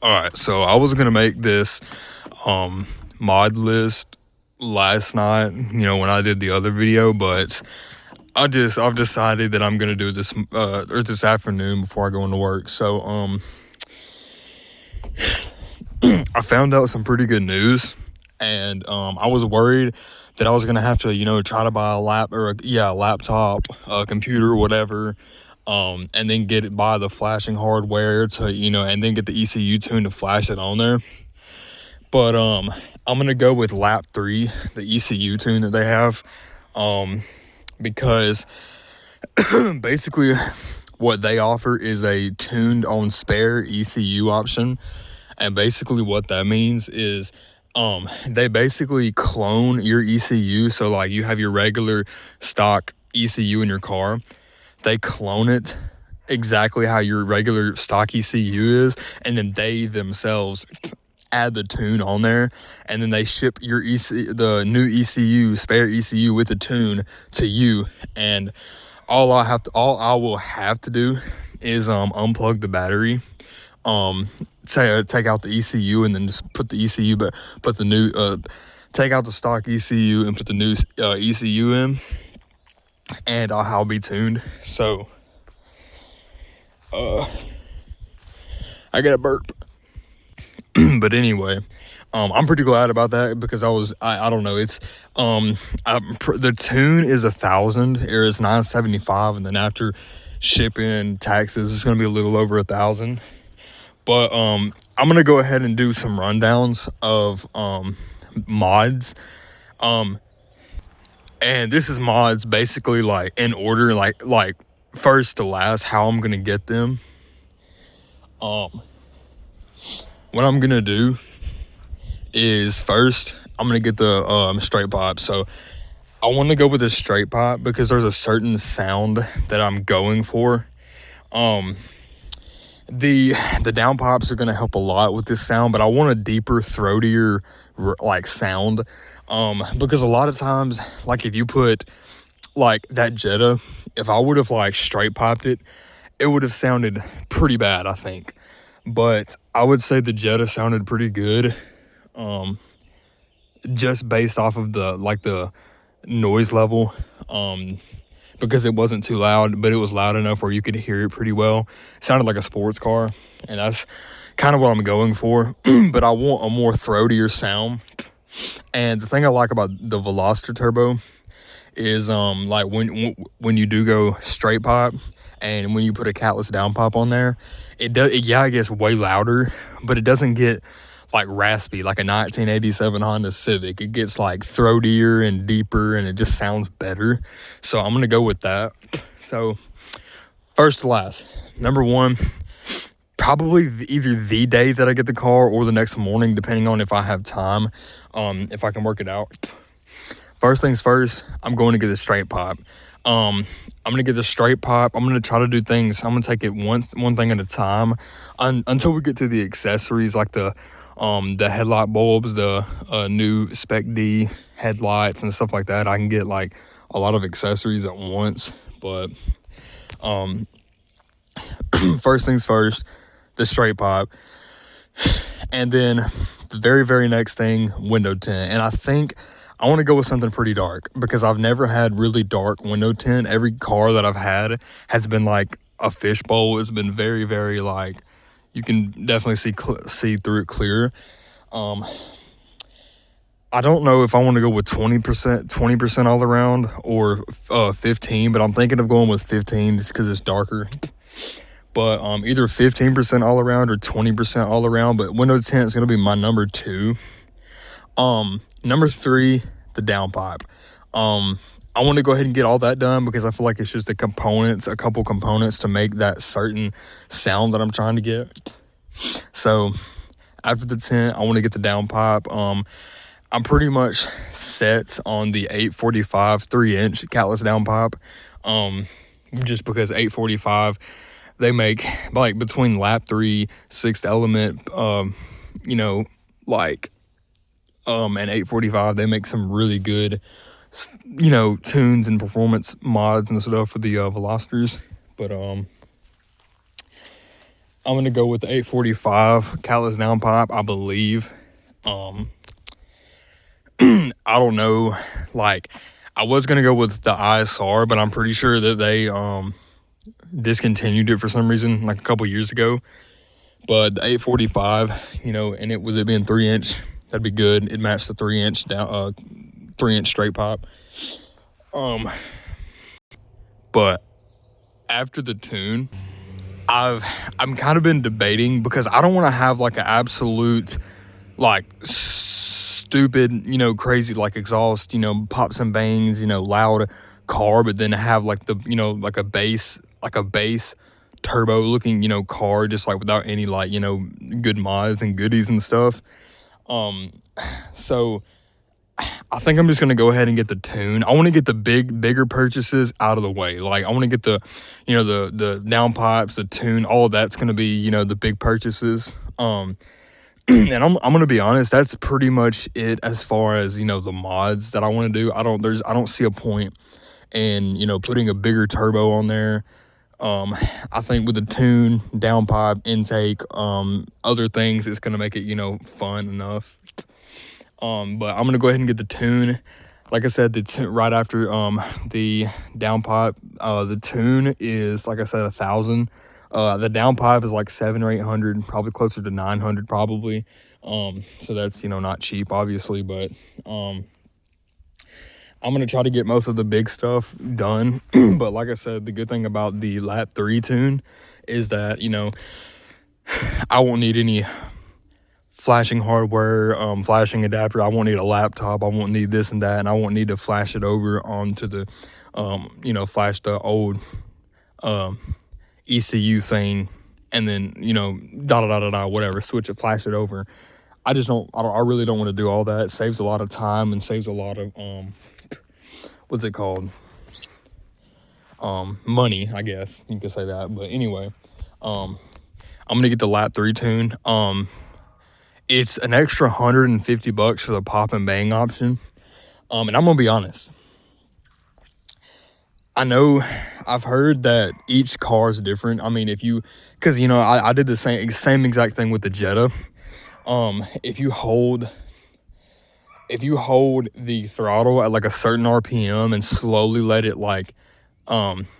Alright, so I was gonna make this mod list last night, when I did the other video, but I've decided that I'm gonna do this or this afternoon before I go into work. So I found out some pretty good news, and I was worried that I was gonna have to try to buy a laptop, a computer, whatever, and then buy the flashing hardware to and then get the ECU tune to flash it on there. But I'm gonna go with lap 3, the ECU tune that they have, because basically what they offer is a tuned on spare ECU option. And basically what that means is they basically clone your ECU. So like you have your regular stock ECU in your car, they clone it exactly how your regular stock ECU is, and then they themselves add the tune on there, and then they ship the new ECU, spare ECU with the tune to you. And all I will have to do is unplug the battery, take out the ECU, and then just put the ECU, but put the new take out the stock ECU and put the new ECU in, and I'll be tuned. So I got a burp. But anyway, I'm pretty glad about that, because I don't know, it's the tune is $1,000, or it's $975, and then after shipping taxes it's gonna be a little over $1,000. But I'm gonna go ahead and do some rundowns of mods, and this is mods basically like in order, like first to last, how I'm gonna get them. What I'm gonna do is first I'm gonna get the straight pipe. So I want to go with a straight pipe because there's a certain sound that I'm going for. The down pipes are gonna help a lot with this sound, but I want a deeper, throatier like sound, because a lot of times, like if you put like that Jetta, if I would have like straight piped it, it would have sounded pretty bad, I think. But I would say the Jetta sounded pretty good, just based off of the noise level, because it wasn't too loud, but it was loud enough where you could hear it pretty well. It sounded like a sports car, and that's kind of what I'm going for. But I want a more throatier sound. And the thing I like about the Veloster Turbo is like when you do go straight pipe, and when you put a catless down pipe on there, it gets way louder, but it doesn't get like raspy like a 1987 Honda Civic. It gets like throatier and deeper, and it just sounds better. So I'm gonna go with that. So first to last, number one, probably either the day that I get the car or the next morning, depending on if I have time, if I can work it out. First things first, I'm going to get a straight pipe. I'm gonna get the straight pipe. I'm gonna try to do things. I'm gonna take it one thing at a time, until we get to the accessories, like the headlight bulbs, the new Spec D headlights and stuff like that. I can get like a lot of accessories at once. But first things first, the straight pipe, and then the very, very next thing, window tint. And I think I want to go with something pretty dark, because I've never had really dark window tint. Every car that I've had has been like a fishbowl. It's been very, very like, you can definitely see through it clear. I don't know if I want to go with 20% all around, or 15, but I'm thinking of going with 15 just because it's darker. But either 15% all around or 20% all around. But window tint is going to be my number 2. Number 3, the downpipe. I want to go ahead and get all that done, because I feel like it's just a couple components to make that certain sound that I'm trying to get. So after the tint, I want to get the downpipe. I'm pretty much set on the 845 3-inch catless downpipe, just because 845, they make like between lap 3, 6th element, and 845, they make some really good, tunes and performance mods and stuff for the Velosters. But I'm gonna go with the 845 Catalyst downpipe, I believe. I don't know, like, I was gonna go with the ISR, but I'm pretty sure that they discontinued it for some reason, like a couple years ago. But the 845, you know, and it being 3-inch, that'd be good. It matched the 3-inch down, 3-inch straight pipe. But after the tune, I'm kind of been debating, because I don't want to have like an absolute, like, stupid, you know, crazy, like, exhaust, you know, pops and bangs, you know, loud car, but then have like the, you know, like a bass turbo looking, you know, car, just like without any, like, you know, good mods and goodies and stuff. So I think I'm just gonna go ahead and get the tune. I want to get the bigger purchases out of the way. Like, I want to get the, you know, the downpipes, the tune, all of that's gonna be, you know, the big purchases. And I'm gonna be honest, that's pretty much it as far as, you know, the mods that I want to do. I don't see a point in, you know, putting a bigger turbo on there. I think with the tune, downpipe, intake, other things, it's gonna make it, you know, fun enough. But I'm gonna go ahead and get the tune. Like I said, right after the downpipe, the tune is, like I said, 1,000. The downpipe is like 700 or 800, probably closer to 900 probably. So that's, you know, not cheap obviously, but I'm gonna try to get most of the big stuff done. But like I said, the good thing about the lap 3 tune is that, you know, I won't need any flashing hardware, flashing adapter. I won't need a laptop. I won't need this and that, and I won't need to flash it over onto the you know, flash the old ECU thing, and then, you know, whatever, switch it, flash it over. I really don't want to do all that. It saves a lot of time and saves a lot of what's it called, money, I guess you could say that. But anyway, I'm gonna get the lap 3 tune. It's an extra $150 for the pop and bang option. And I'm gonna be honest, I know I've heard that each car is different. I mean, because, you know, I did the same exact thing with the Jetta. If you hold the throttle at like a certain RPM and slowly let it, like,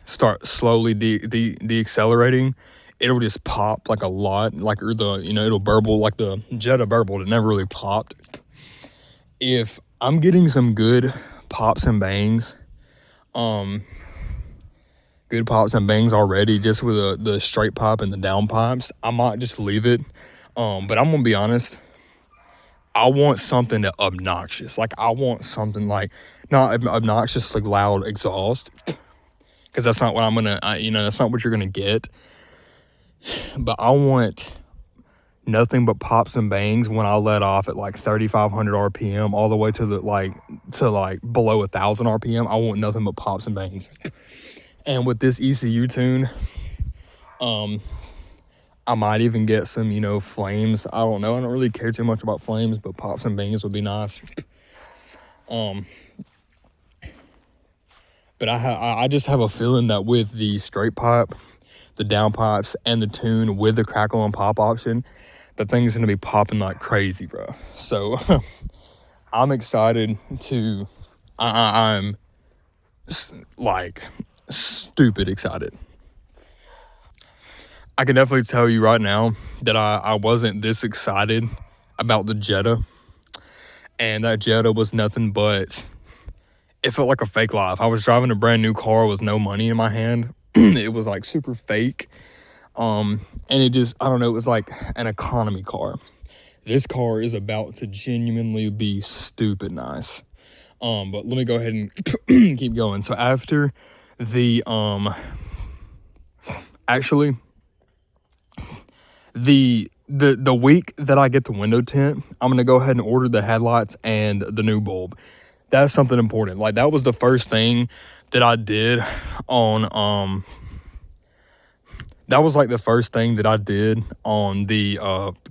start slowly deaccelerating, it'll just pop like a lot, like, or you know, it'll burble like the Jetta burbled. It never really popped. If I'm getting some good pops and bangs, already, just with the straight pipe and the down pipes, I might just leave it. But I'm gonna be honest, I want something that obnoxious. Like, I want something like, not obnoxious, like loud exhaust, because that's not what I'm gonna, you know, that's not what you're gonna get. But I want nothing but pops and bangs when I let off at like 3,500 RPM all the way to below 1,000 RPM. I want nothing but pops and bangs. And with this ECU tune, I might even get some, you know, flames. I don't know. I don't really care too much about flames, but pops and bangs would be nice. But I just have a feeling that with the straight pipe, the down pipes, and the tune with the crackle and pop option, the thing's gonna be popping like crazy, bro. So I'm excited to. I'm like stupid excited. I can definitely tell you right now that I wasn't this excited about the Jetta, and that Jetta was nothing but, it felt like a fake life. I was driving a brand new car with no money in my hand. It was like super fake. And it just, I don't know, it was like an economy car. This car is about to genuinely be stupid nice. But let me go ahead and keep going. So after the, actually, the week that I get the window tint, I'm going to go ahead and order the headlights and the new bulb. That's something important. Like, that was the first thing that I did on, that was like the first thing that I did on the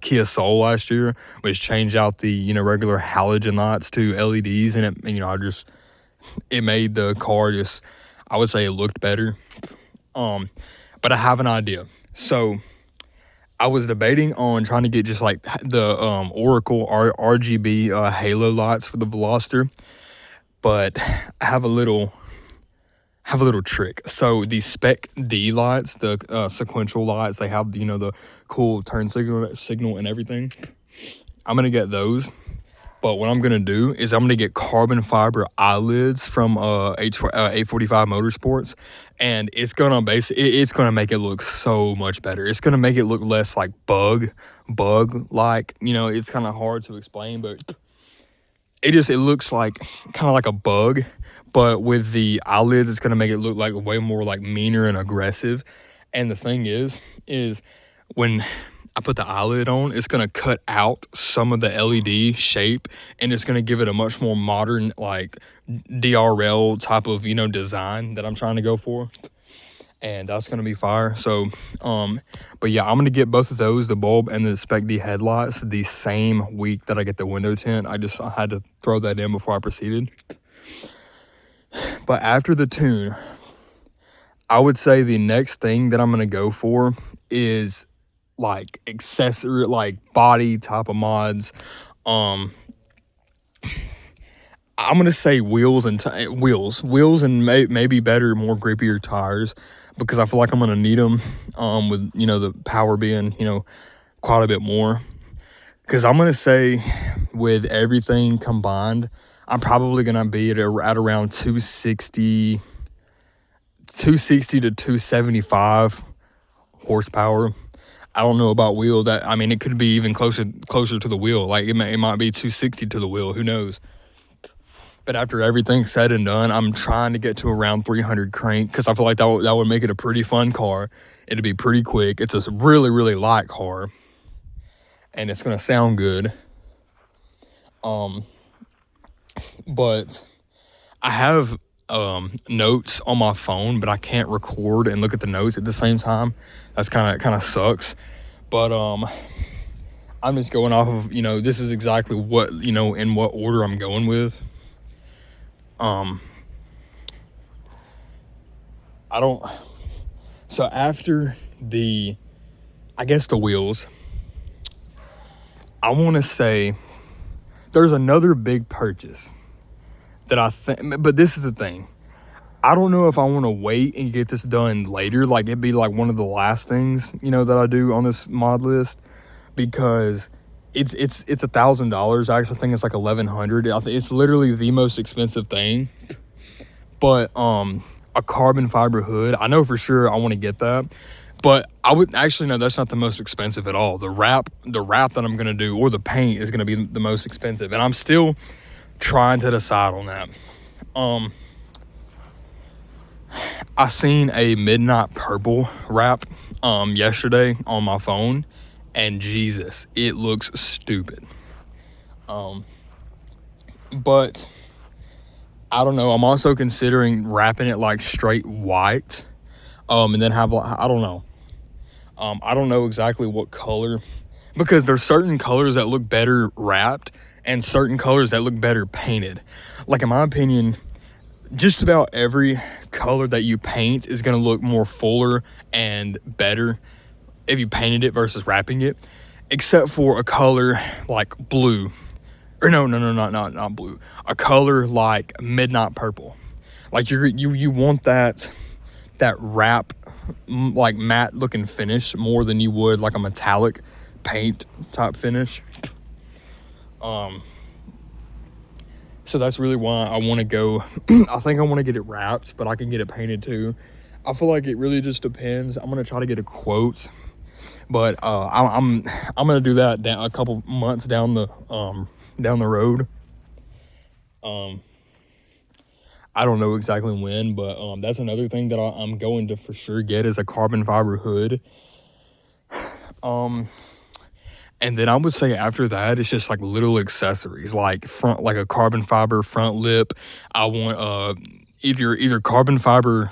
Kia Soul last year, was change out the, you know, regular halogen lights to LEDs, and it, you know, it made the car just, I would say it looked better. But I have an idea. So I was debating on trying to get just like the Oracle RGB halo lights for the Veloster, but I have a little trick. So the Spec D lights, the sequential lights, they have the cool turn signal and everything. I'm gonna get those, but what I'm gonna do is I'm gonna get carbon fiber eyelids from 845 Motorsports, and it's gonna make it look so much better. It's gonna make it look less like bug like. It's kind of hard to explain, but it looks like kind of like a bug, but with the eyelids, it's gonna make it look like way more like meaner and aggressive. And the thing is when I put the eyelid on, it's gonna cut out some of the LED shape, and it's gonna give it a much more modern, like DRL type of design that I'm trying to go for, and that's gonna be fire. So but yeah, I'm gonna get both of those, the bulb and the Spec D headlights, the same week that I get the window tint. I had to throw that in before I proceeded. But after the tune, I would say the next thing that I'm gonna go for is like accessory, like body type of mods. I'm gonna say wheels and maybe better, more grippier tires, because I feel like I'm gonna need them with the power being quite a bit more. Because I'm gonna say with everything combined, I'm probably gonna be at around 260 to 275 horsepower. I don't know about wheel. It could be even closer to the wheel. Like it might be 260 to the wheel. Who knows? But after everything's said and done, I'm trying to get to around 300 crank, because I feel like that would make it a pretty fun car. It'd be pretty quick. It's a really, really light car, and it's gonna sound good. But I have notes on my phone, but I can't record and look at the notes at the same time. That's kind of sucks. But I'm just going off of this is exactly what in what order I'm going with. So after the wheels, I want to say there's another big purchase that I think, but this is the thing. I don't know if I want to wait and get this done later, like it'd be like one of the last things, that I do on this mod list, because it's $1,000. I actually think it's like $1,100. It's literally the most expensive thing. But a carbon fiber hood, I know for sure I want to get that. But I would actually, no, that's not the most expensive at all. The wrap that I'm gonna do, or the paint, is gonna be the most expensive, and I'm still trying to decide on that. I seen a midnight purple wrap yesterday on my phone, and Jesus, it looks stupid. But I don't know. I'm also considering wrapping it like straight white, and then have, I don't know. I don't know exactly what color, because there's certain colors that look better wrapped and certain colors that look better painted. Like in my opinion, just about every color that you paint is going to look more fuller and better if you painted it versus wrapping it, except for a color like blue, or no, not blue, a color like midnight purple. Like you want that wrap, like matte looking finish, more than you would like a metallic paint type finish. So that's really why I want to go. I think I want to get it wrapped, but I can get it painted too. I feel like it really just depends. I'm gonna try to get a quote, but I'm gonna do that a couple months down the road. I don't know exactly when, but that's another thing that I'm going to for sure get, is a carbon fiber hood. And then I would say after that, it's just like little accessories, like a carbon fiber front lip. I want either carbon fiber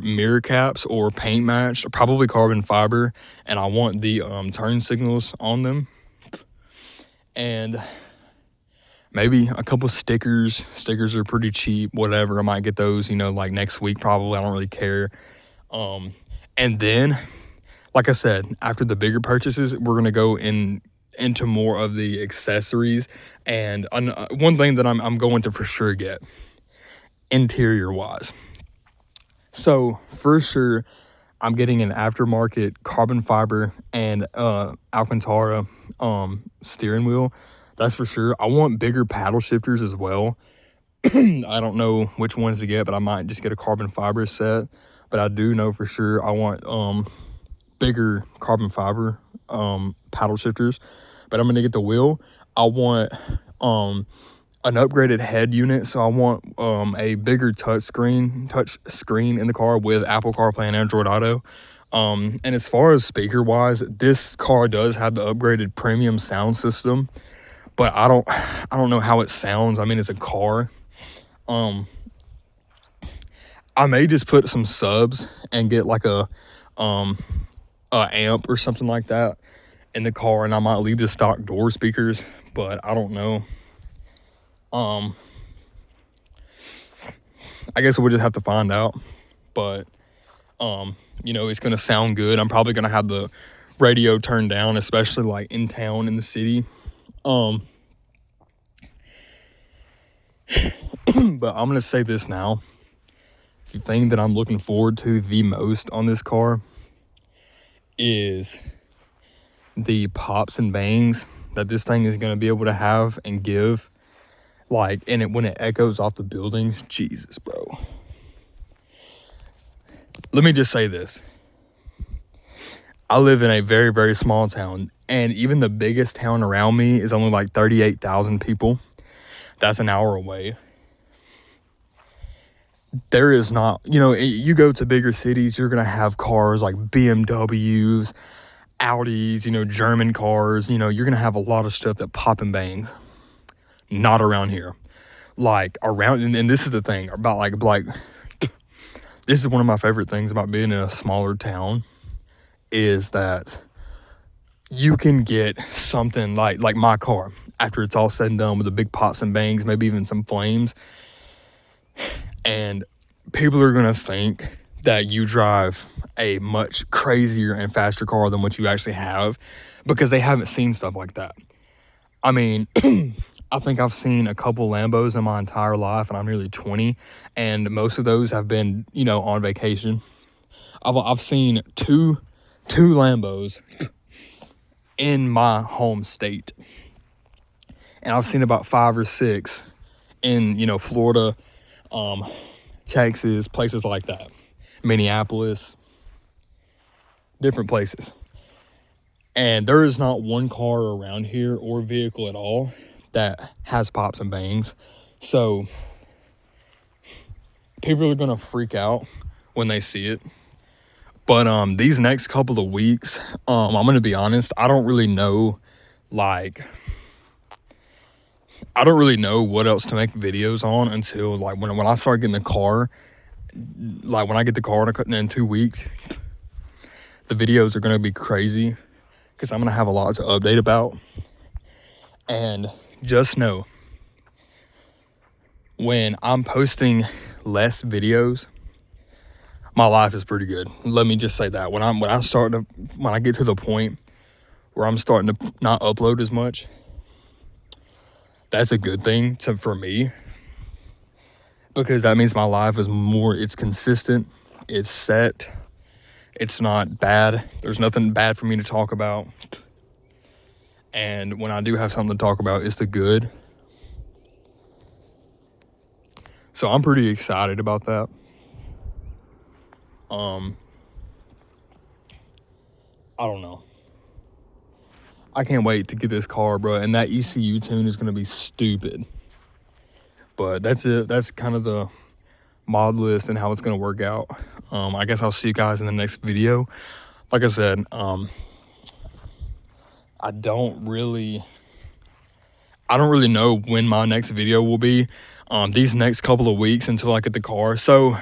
mirror caps or paint match, probably carbon fiber, and I want the turn signals on them, and maybe a couple stickers. Stickers are pretty cheap, whatever. I might get those like next week probably. I don't really care. And then like I said, after the bigger purchases, we're going to go into more of the accessories. And one thing that I'm going to for sure get, interior wise. So for sure, I'm getting an aftermarket carbon fiber and Alcantara steering wheel. That's for sure. I want bigger paddle shifters as well. I don't know which ones to get, but I might just get a carbon fiber set. But I do know for sure I want bigger carbon fiber paddle shifters. But I'm gonna get the wheel. I want an upgraded head unit, so I want a bigger touch screen in the car with Apple CarPlay and Android Auto. And as far as speaker wise, this car does have the upgraded premium sound system, but I don't know how it sounds. I mean, it's a car. I may just put some subs and get like a amp or something like that in the car, and I might leave the stock door speakers, but I don't know. I guess we'll just have to find out, but you know, it's gonna sound good. I'm probably gonna have the radio turned down, especially like in town in the city. But I'm gonna say this now. The thing that I'm looking forward to the most on this car is the pops and bangs that this thing is going to be able to have and give, like, and it when it echoes off the buildings. Jesus, bro. Let me just say this. I live in a very, very small town, and even the biggest town around me is only like 38,000 people. That's an hour away. There is not, you know, you go to bigger cities, you're going to have cars like BMWs, Audis, you know, German cars, you know, you're going to have a lot of stuff that pop and bangs. Not around here. Like around, and this is the thing about like, this is one of my favorite things about being in a smaller town is that you can get something like my car after it's all said and done with the big pops and bangs, maybe even some flames. And people are going to think that you drive a much crazier and faster car than what you actually have because they haven't seen stuff like that. I mean, I think I've seen a couple Lambos in my entire life, and I'm nearly 20, and most of those have been, you know, on vacation. I've seen two Lambos in my home state, and I've seen about 5 or 6 in, you know, Florida, Texas, places like that, Minneapolis, different places. And there is not one car around here or vehicle at all that has pops and bangs. So people are gonna freak out when they see it. But these next couple of weeks, I'm gonna be honest, I don't really know what else to make videos on until like when I start getting the car. Like when I get the car in 2 weeks, the videos are going to be crazy because I'm going to have a lot to update about. And just know, when I'm posting less videos, my life is pretty good. Let me just say that. When I get to the point where I'm starting to not upload as much, that's a good thing for me, because that means my life is it's consistent, it's set, it's not bad. There's nothing bad for me to talk about. And when I do have something to talk about, it's the good. So I'm pretty excited about that. I don't know. I can't wait to get this car, bro. And that ECU tune is going to be stupid. But that's it. That's kind of the mod list and how it's going to work out. I guess I'll see you guys in the next video. Like I said, I don't really know when my next video will be. These next couple of weeks until I get the car. So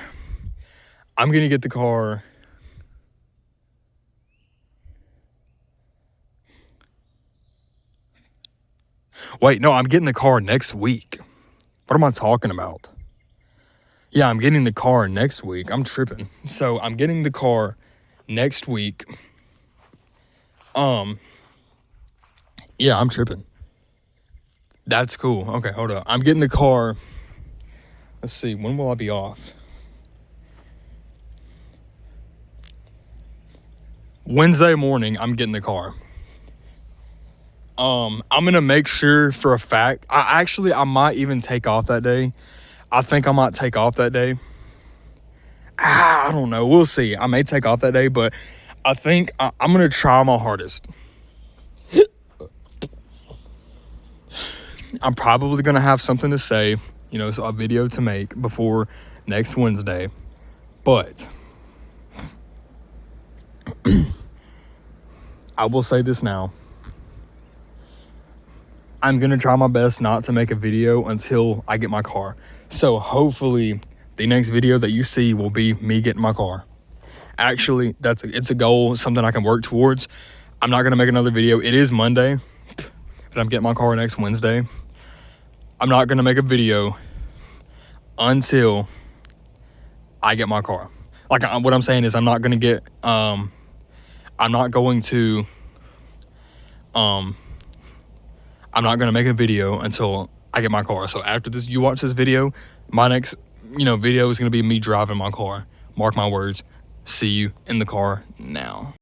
I'm going to get the car. Wait, no, I'm getting the car next week. What am I talking about? Yeah, I'm getting the car next week. I'm tripping. So I'm getting the car next week. Yeah, I'm tripping. That's cool. Okay, hold up. I'm getting the car. Let's see. When will I be off? Wednesday morning, I'm getting the car. I'm gonna make sure for a fact. I might even take off that day. I think I might take off that day. I don't know. We'll see. I may take off that day, but I think I'm gonna try my hardest. I'm probably gonna have something to say, so a video to make before next Wednesday. But I will say this now. I'm gonna try my best not to make a video until I get my car. So hopefully the next video that you see will be me getting my car. Actually, it's a goal, something I can work towards. I'm not gonna make another video. It is Monday, but I'm getting my car next Wednesday. I'm not gonna make a video until I get my car. Like, what I'm saying is I'm not going to make a video until I get my car. So after this, you watch this video, my next, video is going to be me driving my car. Mark my words. See you in the car now.